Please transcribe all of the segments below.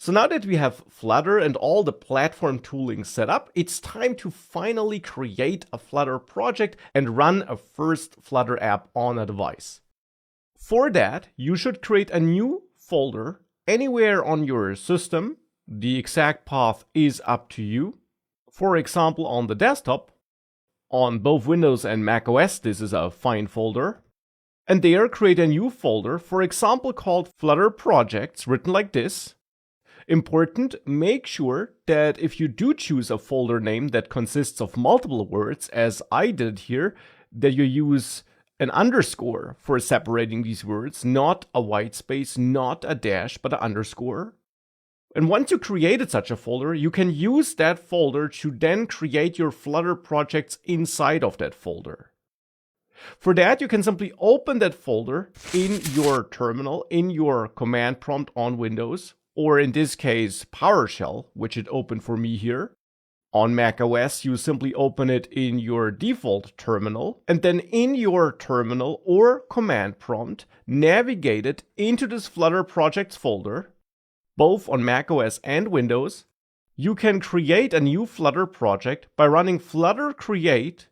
So now that we have Flutter and all the platform tooling set up, it's time to finally create a Flutter project and run a first Flutter app on a device. For that, you should create a new folder anywhere on your system. The exact path is up to you. For example, on the desktop, on both Windows and macOS, this is a fine folder. And there, create a new folder, for example, called Flutter Projects, written like this. Important, make sure that if you do choose a folder name that consists of multiple words, as I did here, that you use an underscore for separating these words, not a white space, not a dash, but an underscore. And once you created such a folder, you can use that folder to then create your Flutter projects inside of that folder. For that, you can simply open that folder in your terminal, in your command prompt on Windows, or in this case, PowerShell, which it opened for me here. On macOS, you simply open it in your default terminal, and then in your terminal or command prompt, navigate it into this Flutter projects folder. Both on macOS and Windows, you can create a new Flutter project by running flutter create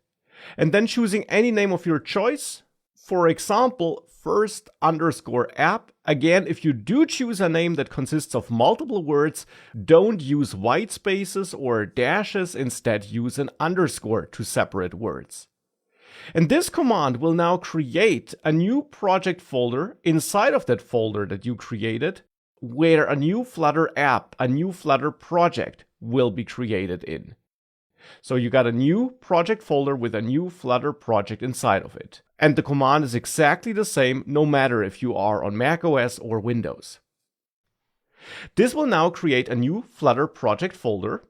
and then choosing any name of your choice. For example, first_app. Again, if you do choose a name that consists of multiple words, don't use white spaces or dashes, instead use an underscore to separate words. And this command will now create a new project folder inside of that folder that you created, where a new Flutter app, a new Flutter project will be created in. So you got a new project folder with a new Flutter project inside of it. And the command is exactly the same no matter if you are on macOS or Windows. This will now create a new Flutter project folder,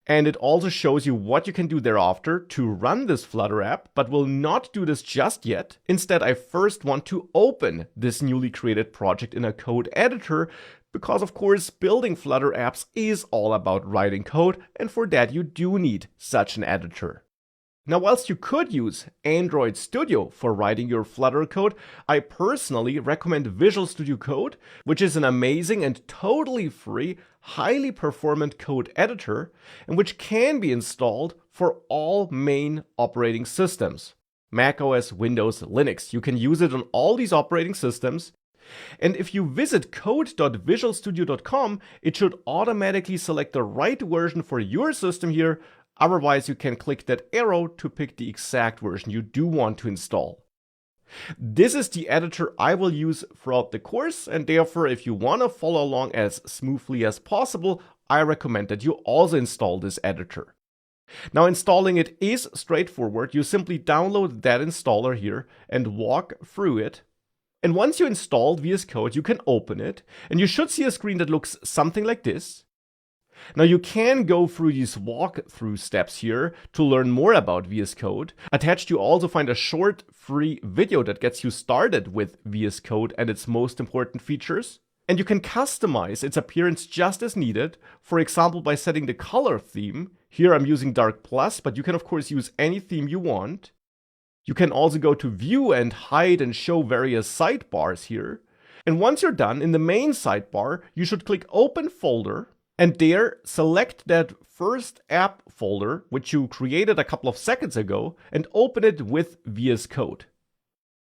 and it also shows you what you can do thereafter to run this Flutter app, but will not do this just yet. Instead, I first want to open this newly created project in a code editor, because of course building Flutter apps is all about writing code, and for that you do need such an editor. Now, whilst you could use Android Studio for writing your Flutter code, I personally recommend Visual Studio Code, which is an amazing and totally free, highly performant code editor, and which can be installed for all main operating systems. macOS, Windows, Linux. You can use it on all these operating systems. And if you visit code.visualstudio.com, it should automatically select the right version for your system here. Otherwise, you can click that arrow to pick the exact version you do want to install. This is the editor I will use throughout the course, and therefore, if you want to follow along as smoothly as possible, I recommend that you also install this editor. Now, installing it is straightforward. You simply download that installer here and walk through it. And once you installed VS Code, you can open it, and you should see a screen that looks something like this. Now, you can go through these walkthrough steps here to learn more about VS Code. Attached, you also find a short free video that gets you started with VS Code and its most important features. And you can customize its appearance just as needed, for example, by setting the color theme. Here I'm using Dark Plus, but you can of course use any theme you want. You can also go to View and hide and show various sidebars here. And once you're done, in the main sidebar, you should click Open Folder, and there select that first app folder, which you created a couple of seconds ago, and open it with VS Code.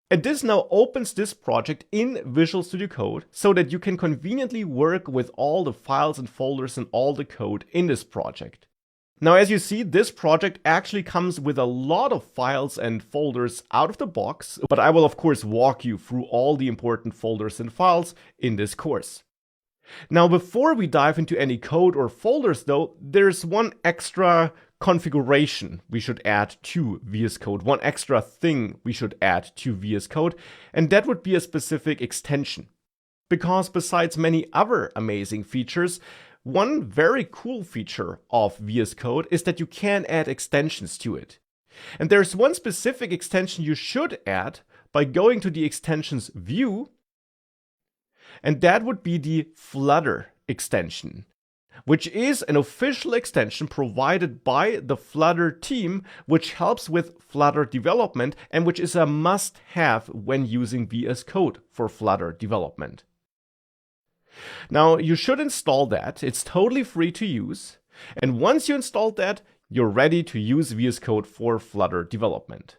And this now opens this project in Visual Studio Code so that you can conveniently work with all the files and folders and all the code in this project. Now, as you see, this project actually comes with a lot of files and folders out of the box, but I will of course walk you through all the important folders and files in this course. Now, before we dive into any code or folders though, there's one extra configuration we should add to VS Code, one extra thing we should add to VS Code, and that would be a specific extension. Because besides many other amazing features, one very cool feature of VS Code is that you can add extensions to it. And there's one specific extension you should add by going to the extensions view, and that would be the Flutter extension, which is an official extension provided by the Flutter team, which helps with Flutter development and which is a must-have when using VS Code for Flutter development. Now, you should install that. It's totally free to use. And once you installed that, you're ready to use VS Code for Flutter development.